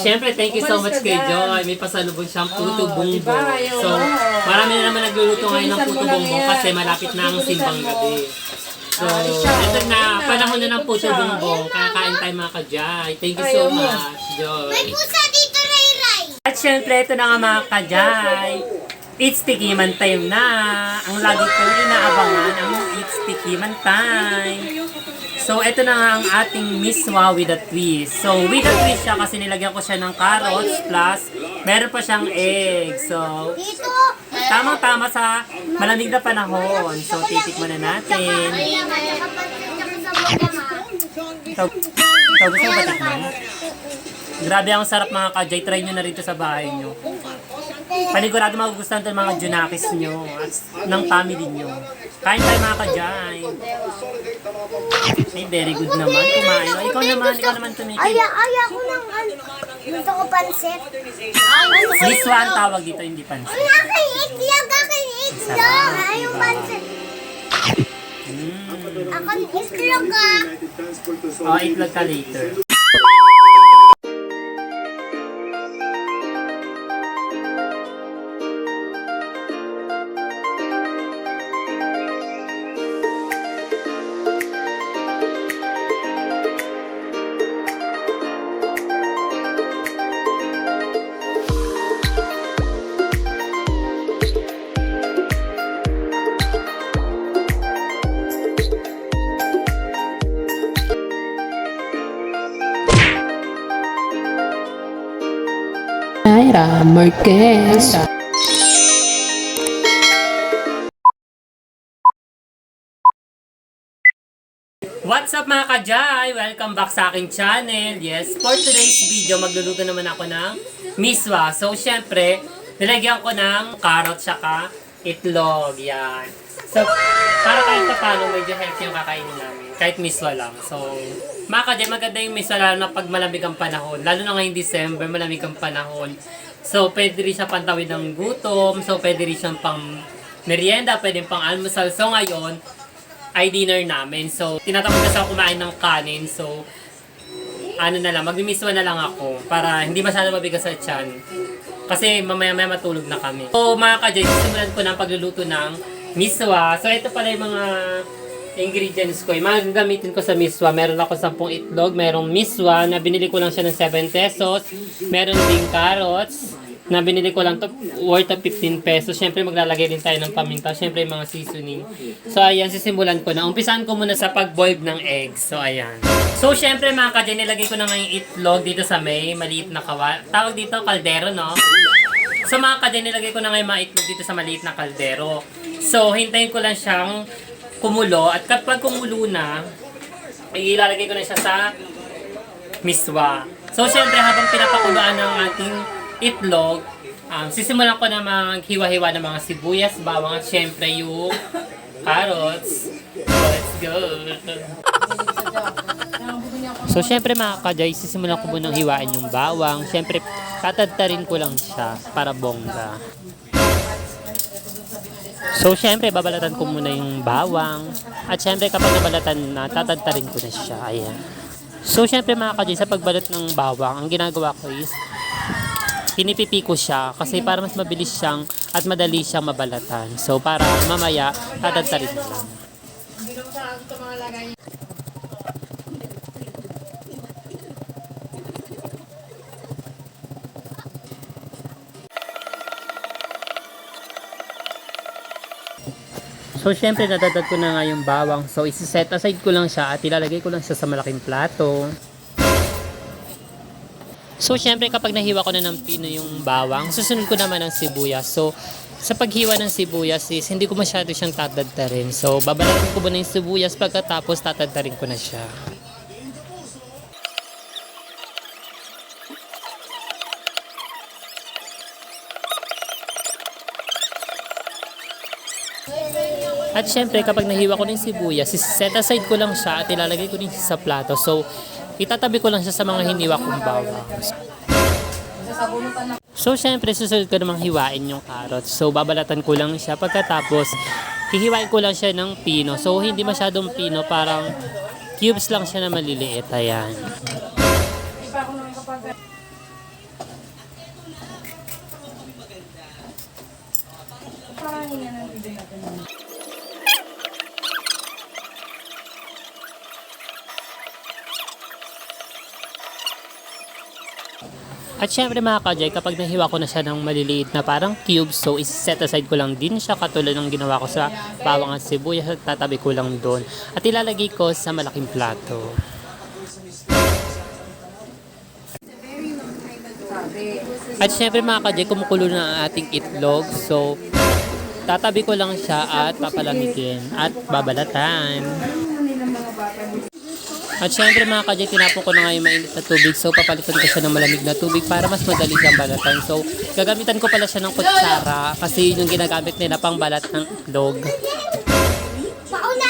Siyempre, thank you so much kay Joy. May pasalubong siyang puto bongbong. So, marami na naman nagluluto ngayon ng puto bongbong kasi malapit na ang simbang gabi. So, ito na, panahon na ng puto bongbong. Kakain tayo mga ka-Jai. Thank you so much, Joy. May pusa dito, Ray. At syempre, ito na nga mga ka-Jai. It's Tikiman time na. Ang lagi kong inaabangan, ang It's Tikiman time. So, ito na nga ang ating miswa with a twist. So, with a twist siya kasi nilagyan ko siya ng carrots plus meron pa siyang egg. So, Dito. tamang-tama sa malamig na panahon. So, titikman na natin. So, gusto mo ba tikman? Grabe ang sarap mga ka-Jai. Try nyo na rito sa bahay nyo. Panigurado magugustuhan ito ng mga junakis nyo at ng family nyo. Kain tayo mga ka-Jai. Ay, very good naman. Kumain. O, ikaw naman tumikil. Aya ko ng gusto ko pansit. Miswa ang tawag dito, hindi pansit. Aking itlog. Ayaw pansit. Akong itlog ah. O, itlog ka later. Ira Marquez. What's up mga ka-Jai? Welcome back sa aking channel. Yes, for today's video, magluluto naman ako ng miswa. So, syempre, nilagyan ko ng carrot saka itlog. Yan. So, para kahit pa paano, medyo healthy yung kakainin namin. Kahit miswa lang. So, mga ka-Jai, maganda yung miswa lalo na pag malamig ang panahon. Lalo na ngayong December, malamig ang panahon. So, pwede rin siya pantawid ng gutom. So, pwede rin siyang pang merienda, pwede pang almusal. So, ngayon, ay dinner namin. So, tinatamad kasi ako kumain ng kanin. So, ano na lang, magmimiswa na lang ako para hindi masyado mabigas sa tiyan. Kasi mamaya-maya matulog na kami. So, mga ka-Jai, simulan ko ng pagluluto ng miswa. So, ito pala yung mga ingredients ko. Yung mga gagamitin ko sa miswa, meron ako 10 itlog, merong miswa na binili ko lang siya ng 7 pesos. Meron ding carrots na binili ko lang to worth of 15 pesos. Siyempre maglalagay din tayo ng paminta. Siyempre mga seasoning. So ayan, sisimulan ko na. Umpisahan ko muna sa pag-boil ng eggs. So ayan. So siyempre mga ka-Jai, nilagay ko na nga yung itlog dito sa may maliit na tawag dito kaldero, no? So mga ka-Jai, nilagay ko na nga yung mga itlog dito sa maliit na kaldero. So hintayin ko lang siyang kumulo. At kapag kumulo na, ilalagay ko na siya sa miswa. So siyempre habang pinapakuluan ng ating itlog, sisimulan ko na maghiwa-hiwa ng mga sibuyas, bawang at syempre yung carrots. So, let's go! So, syempre mga ka-Jai, sisimulan ko munang hiwain yung bawang. Syempre, tatadtarin ko lang siya para bongga. So, syempre, babalatan ko muna yung bawang. At syempre, kapag nabalatan na, tatadtarin ko na siya. Ayan. So, syempre mga ka-Jai, sa pagbalat ng bawang, ang ginagawa ko is, pinipipi ko siya kasi para mas mabilis siyang at madali siyang mabalatan. So, para mamaya, tatadtarin na lang. So, syempre, nadadad ko na nga yung bawang. So, isi-set aside ko lang siya at ilalagay ko lang siya sa malaking plato. So, syempre, kapag nahiwa ko na ng pino yung bawang, susunod ko naman ang sibuyas. So, sa paghiwa ng sibuyas is, hindi ko masyado siyang tatadtarin. So, babalatin ko muna yung sibuyas pagkatapos tatadtarin ko na siya. At syempre, kapag nahiwa ko ng sibuyas, set aside ko lang siya at ilalagay ko din siya sa plato. So, itatabi ko lang siya sa mga hiniwa kong bawang. So, syempre, susunod ko namang hiwain yung carrots. So, babalatan ko lang siya. Pagkatapos, hihiwain ko lang siya ng pino. So, hindi masyadong pino. Parang cubes lang siya na maliliit. Ayan. At syempre mga kajay, kapag nahiwa ko na siya ng maliliit na parang cube, so set aside ko lang din siya katulad ng ginawa ko sa bawang at sibuyas at tatabi ko lang doon. At ilalagay ko sa malaking plato. At syempre mga kajay, kumukulo na ang ating itlog, so tatabi ko lang siya at papalamigin at babalatan. At syempre mga kajay, tinapon ko na nga yung mainit na tubig. So papalitan ko siya ng malamig na tubig para mas madali siyang balatan. So gagamitan ko pala siya ng kutsara kasi yun yung ginagamit nila pang balat ng itlog. Pauna!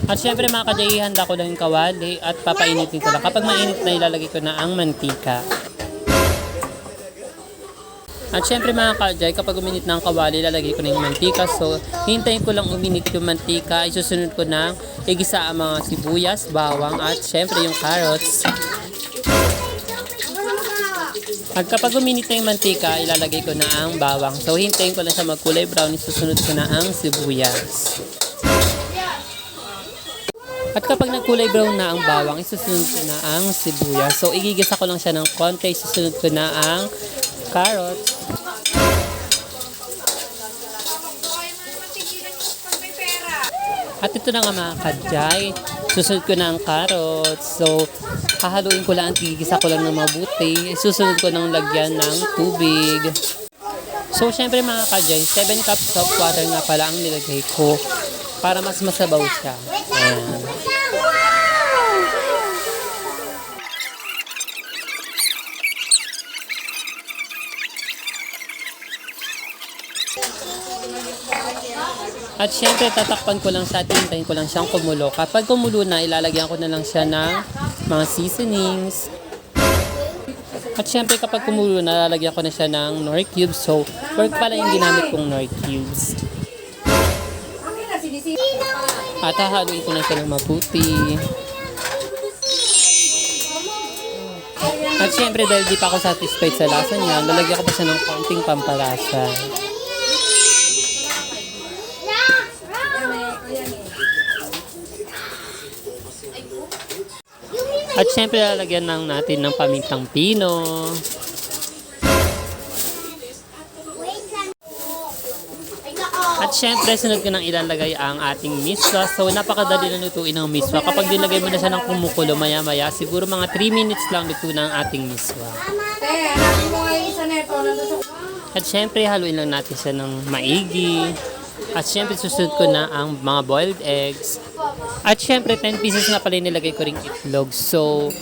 At syempre mga kajay, handa ko lang yung kawali at papainitin ko lang. Kapag mainit na, ilalagay ko na ang mantika. At syempre mga kajay, kapag uminit na ang kawali, ilalagay ko na yung mantika. So, hintayin ko lang uminit yung mantika. Isusunod ko na igisa ang mga sibuyas, bawang, at syempre yung carrots. At kapag uminit na yung mantika, ilalagay ko na ang bawang. So, hintayin ko lang siya magkulay brown. Isusunod ko na ang sibuyas. At kapag nagkulay brown na ang bawang, isusunod ko na ang sibuyas. So, igigisa ko lang siya ng konti. Isusunod ko na ang carrots. At ito na nga mga kajay. Susunod ko na ang carrots. So, hahaluin ko lang, igigisa ko lang ng mabuti. Isusunod ko ng lagyan ng tubig. So, syempre mga kajay, 7 cups of water nga pala ang nilagay ko para mas masabaw siya. Ayan. At syempre, tatakpan ko lang siya at hintayin ko lang siyang kumulo. Kapag kumulo na, ilalagyan ko na lang siya ng mga seasonings. At syempre, kapag kumulo na, lalagyan ko na siya ng Knorr cubes. So, pork pala yung ginamit kong Knorr cubes. At hahaluin ko na siya ng mabuti. At syempre, dahil di pa ako satisfied sa lasa niya, lalagyan ko pa siya ng konting pampalasa. At syempre, lalagyan lang natin ng pamintang pino. At syempre, sunod ko nang ilalagay ang ating miswa. So, napakadali na lutuin ng miswa. Kapag nilagay mo na siya ng kumukulo, maya-maya, siguro mga 3 minutes lang luto na ang ating miswa. At syempre, haluin lang natin siya ng maigi. At syempre, susunod ko na ang mga boiled eggs. At syempre, 10 pieces na pala nilagay ko ring itlog. So,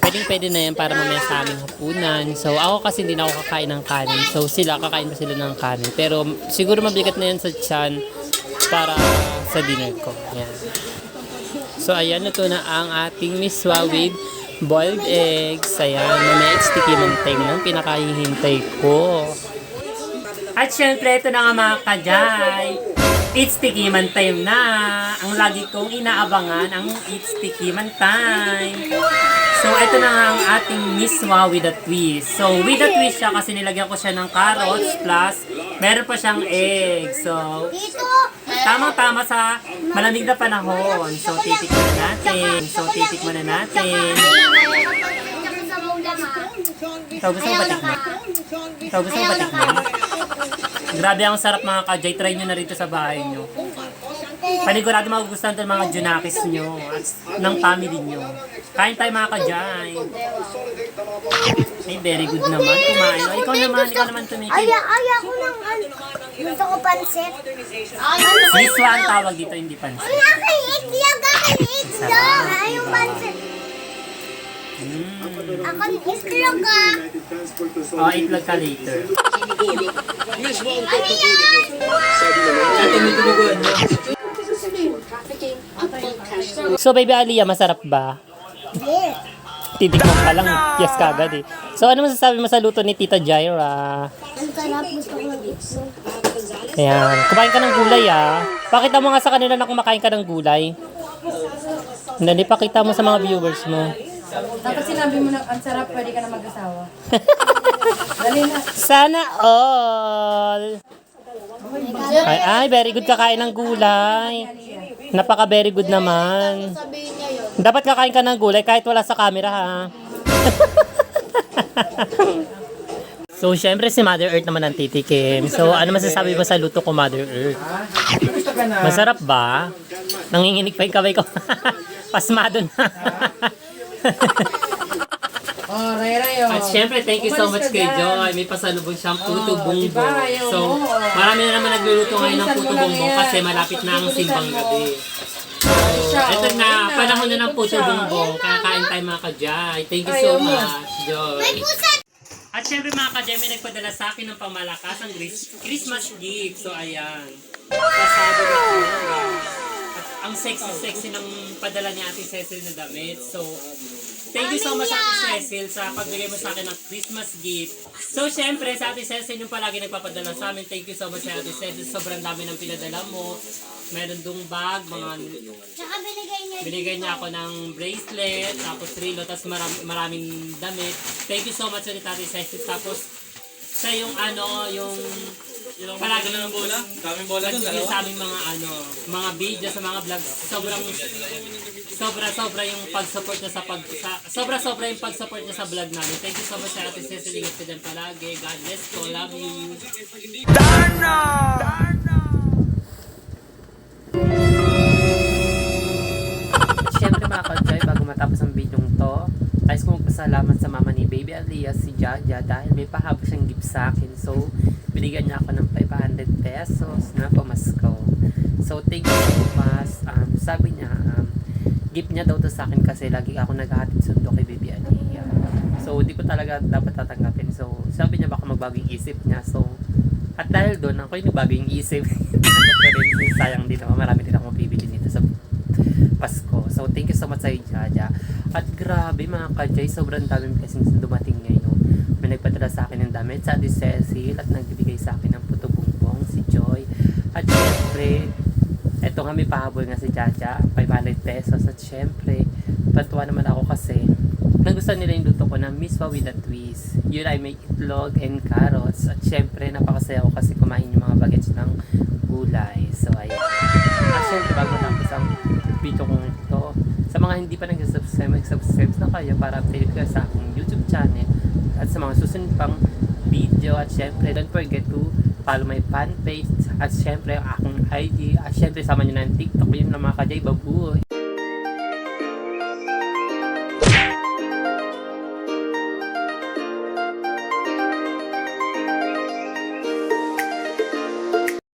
pwede na yan para mamaya sa aming hapunan. So, ako kasi hindi na ako kakain ng kanin. So, kakain pa sila ng kanin. Pero, siguro mabigat na yan sa tiyan para sa dinner ko. Yan. So, ayan, ito na ang ating miswa with boiled eggs. Ayan, mamaya it's tikiman time ng pinakahihintay ko. At syempre, ito na nga mga kajay. It's tikiman time na. Ang lagi kong inaabangan, ang it's tikiman time. So, ito na nga ang ating miswa with a twist. So, with a twist siya kasi nilagyan ko siya ng carrots plus meron pa siyang egg. So, tamang-tama sa malamig na panahon. So, titikman na natin. So, gusto mo ba tikman? Grabe ang sarap mga kajay. Try nyo na rito sa bahay nyo. Panigurado magugustuhan ito ng mga junakis nyo at ng family nyo. Kain tayo mga kajay. Ay, very good naman. Kumain. O, ikaw naman tumikil. Aya ko ng gusto ko pansit. Miswa ang tawag dito, hindi pansit. Aking itlog. Ayong pansit. Ako itlog ah. O, itlog ka later. Ano yan? So, baby Aliyah, masarap ba? Yes. Titikman pa lang, yes kagad eh. So, ano masasabi mo sa luto ni Tita Jaira? Ang sarap, gusto ko ng itlog. Ayan, kumain ka ng gulay ah. Pakita mo nga sa kanila na kumakain ka ng gulay. Dali, pakita mo sa mga viewers mo. Dapat sinabi mo na ang sarap, pwede ka na mag-asawa. Dali na. Sana all! Ay, very good kakain ng gulay. Napaka very good naman. Dapat kakain ka ng gulay kahit wala sa camera, ha? So, syempre si Mother Earth naman ang titikim. So, ano masasabi mo sa luto ko, Mother Earth? Masarap ba? Nanginginig pa yung kamay ko. Pasmado na. Oh, Ray-Ray, oh. At syempre, thank you so much Umalis ka kay dyan. Joy. May pasalubong siyang puto bumbong. diba? Ayaw So, mo. marami na naman nagluluto ngayon ng Bilisan puto mo lang bumbong yan. kasi malapit na ang simbang Bilisan mo. gabi. Siya, Ito oh. na, Ayun panahon na ng ikot puto siya. bumbong. Kakain tayo mga kajay. Thank you so Ayaw mo. much, Joy. At syempre mga kajay, may nagpadala sa akin ng pamalakas ang Christmas gift. So, ayan. Kasado na talaga. At ang sexy-sexy ng padala ni Ate Cecil na damit. So, thank you so much Ate Cecil sa pagbigay mo sa akin ng Christmas gift. So, syempre, sa Ate Cecil yung palagi nagpapadala sa amin. Thank you so much Ate Cecil. Sobrang dami ng pinadala mo. Meron dong bag, mga Tsaka binigay niya ako ng bracelet, tapos rilo, tapos maraming damit. Thank you so much ulit Ate Cecil. Tapos, sa yung ano, yung palagi na ng bola. Daming bola doon, dalawa. Sa aming mga ano, mga video, sa mga vlogs. Sobra yung pag-support niya sobra yung pag-support niya sa vlog namin. Thank you so much Ate Cecil. Ingat ka dyan palagi. God bless ko. Love you. Siyempre mga ka-joy, bago matapos ang video to, ayos ko magpasalamat sa mama ni Baby Alias, si Jaja, dahil may pahabol siyang gift sa akin. So, binigyan niya ako ng 500 pesos na pamasko. So, thank you so much. Sabi niya, gift niya daw to sa akin kasi lagi ako naghahatid sundo kay Baby Alias. So, di ko talaga dapat tatanggapin. So, sabi niya baka magbago yung isip niya. So, at dahil doon, ako yung nagbago yung isip. Tinanggap ko rin, sayang din naman. Marami din ako bibili dito sa Pasko. So, thank you so much sa Jaja. At grabe mga kajay, sobrang dami kasing dumating ngayon. May nagpadala sa akin ng damit sa Ate Cecil at nagbibigay sa akin ng puto bumbong, si Joy. At syempre, eto nga may pahabol nga si Jaja, 500 pesos. At syempre, patuwa naman ako kasi nagustuhan nila yung luto ko na Miswa with a twist. Yun ay may itlog and carrots. At syempre, napakasaya ko kasi kumain yung mga bagets ng gulay. So, ayan. At syempre, bago tapos ang video kong ito, sa mga hindi pa nag-subscribe, mag-subscribe na kayo para update kayo sa aking YouTube channel at sa mga susunod pang video. At syempre, don't forget to follow my fan page at syempre, aking IG. At syempre, sama nyo na yung TikTok. Yun na mga kajay, babuhay!